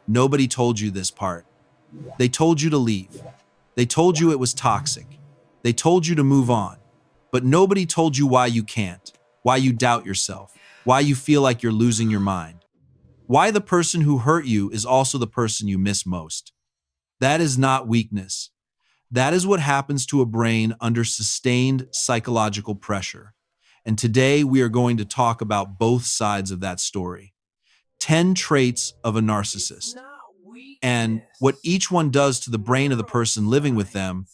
Nobody told you this part. They told you to leave. They told you it was toxic. They told you to move on. But nobody told you why you can't, why you doubt yourself, why you feel like you're losing your mind, why the person who hurt you is also the person you miss most. That is not weakness. That is what happens to a brain under sustained psychological pressure. And today we are going to talk about both sides of that story. 10 traits of a narcissist and what each one does to the brain of the person living with them.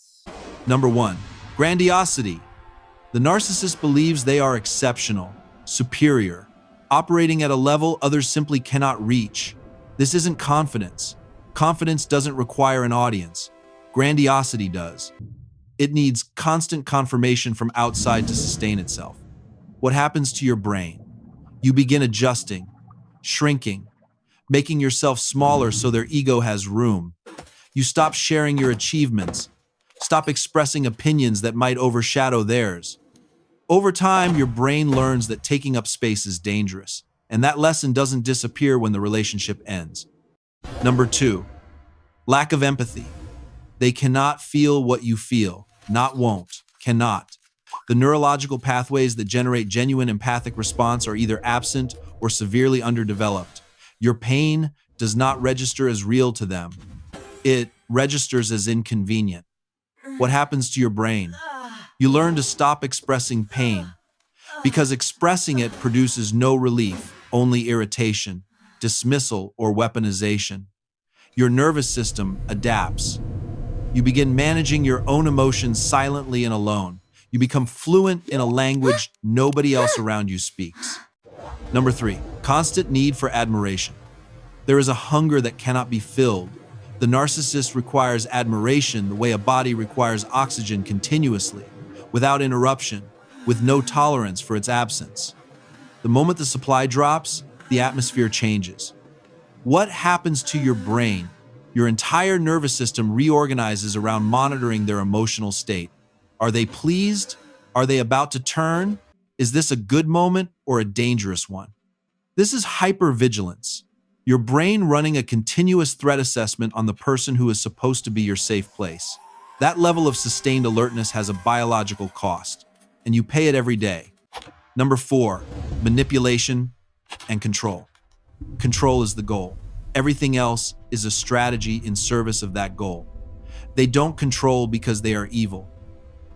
Number 1, grandiosity. The narcissist believes they are exceptional, superior, operating at a level others simply cannot reach. This isn't confidence. Confidence doesn't require an audience. Grandiosity does. It needs constant confirmation from outside to sustain itself. What happens to your brain? You begin adjusting, shrinking, making yourself smaller so their ego has room. You stop sharing your achievements, stop expressing opinions that might overshadow theirs. Over time, your brain learns that taking up space is dangerous, and that lesson doesn't disappear when the relationship ends. Number 2, lack of empathy. They cannot feel what you feel, not won't, cannot. The neurological pathways that generate genuine empathic response are either absent or severely underdeveloped. Your pain does not register as real to them. It registers as inconvenient. What happens to your brain? You learn to stop expressing pain because expressing it produces no relief, only irritation, dismissal, or weaponization. Your nervous system adapts. You begin managing your own emotions silently and alone. You become fluent in a language nobody else around you speaks. Number 3, constant need for admiration. There is a hunger that cannot be filled. The narcissist requires admiration the way a body requires oxygen continuously, without interruption, with no tolerance for its absence. The moment the supply drops, the atmosphere changes. What happens to your brain? Your entire nervous system reorganizes around monitoring their emotional state. Are they pleased? Are they about to turn? Is this a good moment or a dangerous one? This is hypervigilance. Your brain running a continuous threat assessment on the person who is supposed to be your safe place. That level of sustained alertness has a biological cost, and you pay it every day. Number 4, manipulation and control. Control is the goal. Everything else is a strategy in service of that goal. They don't control because they are evil.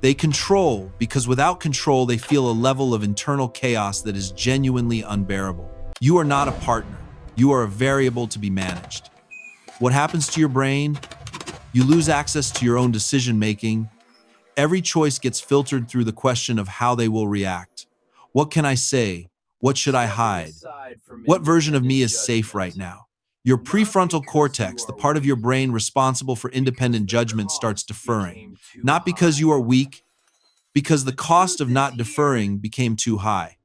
They control because without control, they feel a level of internal chaos that is genuinely unbearable. You are not a partner. You are a variable to be managed. What happens to your brain? You lose access to your own decision-making. Every choice gets filtered through the question of how they will react. What can I say? What should I hide? What version of me is safe right now? Your prefrontal cortex, the part of your brain responsible for independent judgment, starts deferring. Not because you are weak, because the cost of not deferring became too high.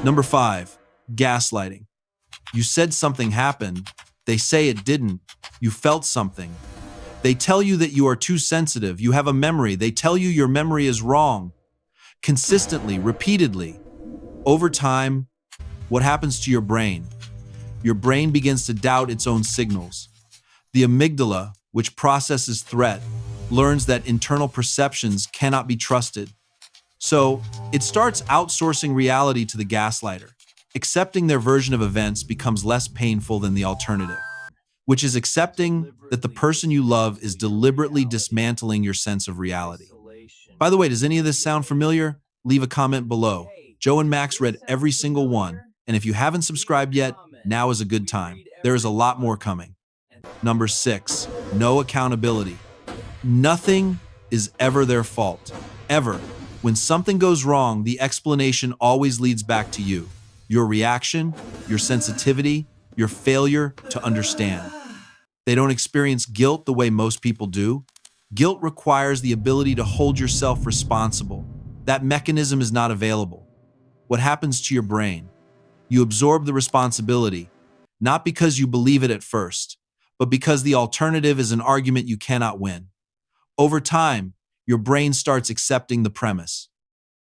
Number 5, gaslighting. You said something happened. They say it didn't. You felt something. They tell you that you are too sensitive. You have a memory. They tell you your memory is wrong. Consistently, repeatedly. Over time, what happens to your brain? Your brain begins to doubt its own signals. The amygdala, which processes threat, learns that internal perceptions cannot be trusted. So, it starts outsourcing reality to the gaslighter. Accepting their version of events becomes less painful than the alternative, which is accepting that the person you love is deliberately dismantling your sense of reality. By the way, does any of this sound familiar? Leave a comment below. Joe and Max read every single one, and if you haven't subscribed yet, now is a good time. There is a lot more coming. Number 6, no accountability. Nothing is ever their fault. Ever. When something goes wrong, the explanation always leads back to you. Your reaction, your sensitivity, your failure to understand. They don't experience guilt the way most people do. Guilt requires the ability to hold yourself responsible. That mechanism is not available. What happens to your brain? You absorb the responsibility, not because you believe it at first, but because the alternative is an argument you cannot win. Over time, your brain starts accepting the premise.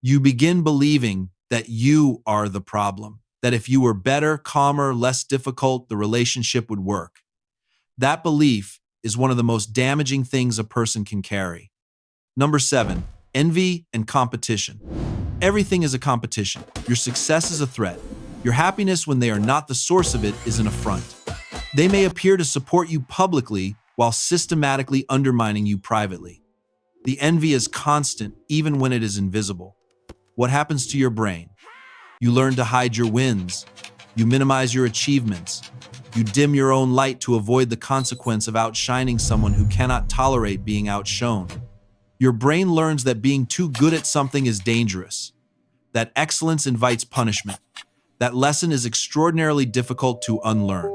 You begin believing that you are the problem, that if you were better, calmer, less difficult, the relationship would work. That belief is one of the most damaging things a person can carry. Number 7, envy and competition. Everything is a competition. Your success is a threat. Your happiness, when they are not the source of it, is an affront. They may appear to support you publicly while systematically undermining you privately. The envy is constant, even when it is invisible. What happens to your brain? You learn to hide your wins. You minimize your achievements. You dim your own light to avoid the consequence of outshining someone who cannot tolerate being outshone. Your brain learns that being too good at something is dangerous, that excellence invites punishment. That lesson is extraordinarily difficult to unlearn.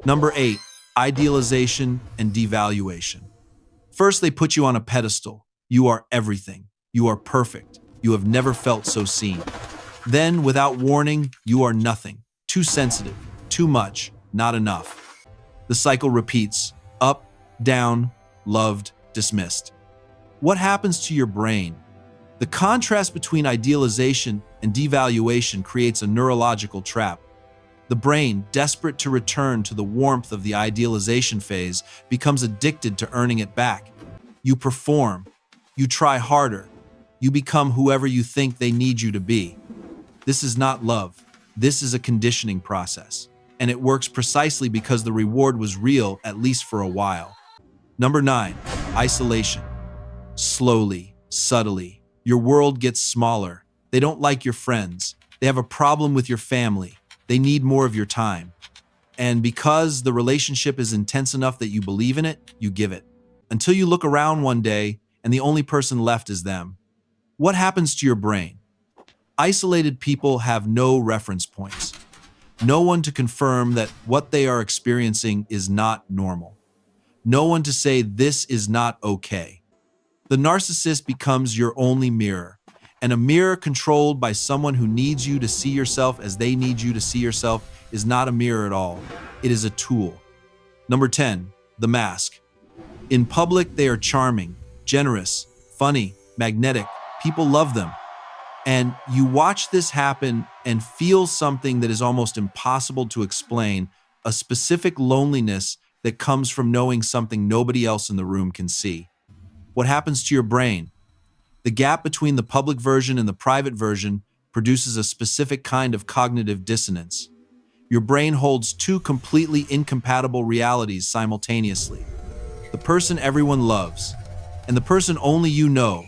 Number 8, idealization and devaluation. First, they put you on a pedestal. You are everything. You are perfect. You have never felt so seen. Then, without warning, you are nothing. Too sensitive. Too much. Not enough. The cycle repeats. Up, down, loved, dismissed. What happens to your brain? The contrast between idealization and devaluation creates a neurological trap. The brain, desperate to return to the warmth of the idealization phase, becomes addicted to earning it back. You perform. You try harder. You become whoever you think they need you to be. This is not love. This is a conditioning process. And it works precisely because the reward was real, at least for a while. Number 9, isolation. Slowly, subtly, your world gets smaller. They don't like your friends. They have a problem with your family. They need more of your time. And because the relationship is intense enough that you believe in it, you give it. Until you look around one day and the only person left is them. What happens to your brain? Isolated people have no reference points. No one to confirm that what they are experiencing is not normal. No one to say this is not okay. The narcissist becomes your only mirror, and a mirror controlled by someone who needs you to see yourself as they need you to see yourself is not a mirror at all. It is a tool. Number 10, the mask. In public, they are charming, generous, funny, magnetic. People love them. And you watch this happen and feel something that is almost impossible to explain, a specific loneliness that comes from knowing something nobody else in the room can see. What happens to your brain? The gap between the public version and the private version produces a specific kind of cognitive dissonance. Your brain holds two completely incompatible realities simultaneously. The person everyone loves, and the person only you know.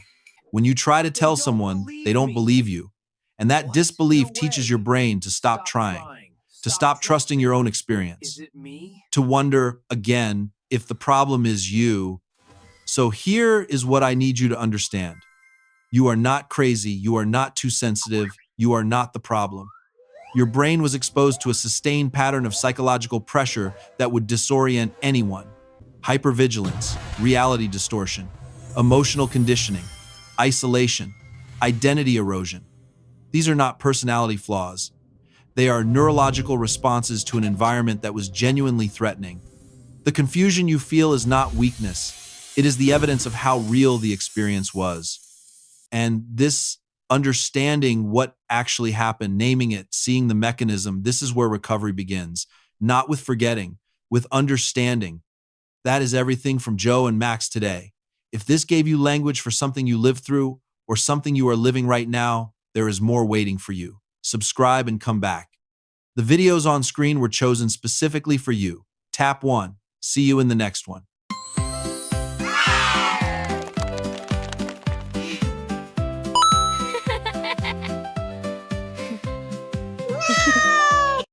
When you try to tell someone, they don't believe you. And that disbelief teaches your brain to stop trying, to stop trusting your own experience, to wonder, again, if the problem is you. So here is what I need you to understand. You are not crazy. You are not too sensitive. You are not the problem. Your brain was exposed to a sustained pattern of psychological pressure that would disorient anyone. Hypervigilance, reality distortion, emotional conditioning, isolation, identity erosion. These are not personality flaws. They are neurological responses to an environment that was genuinely threatening. The confusion you feel is not weakness. It is the evidence of how real the experience was. And this understanding what actually happened, naming it, seeing the mechanism, this is where recovery begins. Not with forgetting, with understanding. That is everything from Joe and Max today. If this gave you language for something you lived through or something you are living right now, there is more waiting for you. Subscribe and come back. The videos on screen were chosen specifically for you. Tap 1. See you in the next one.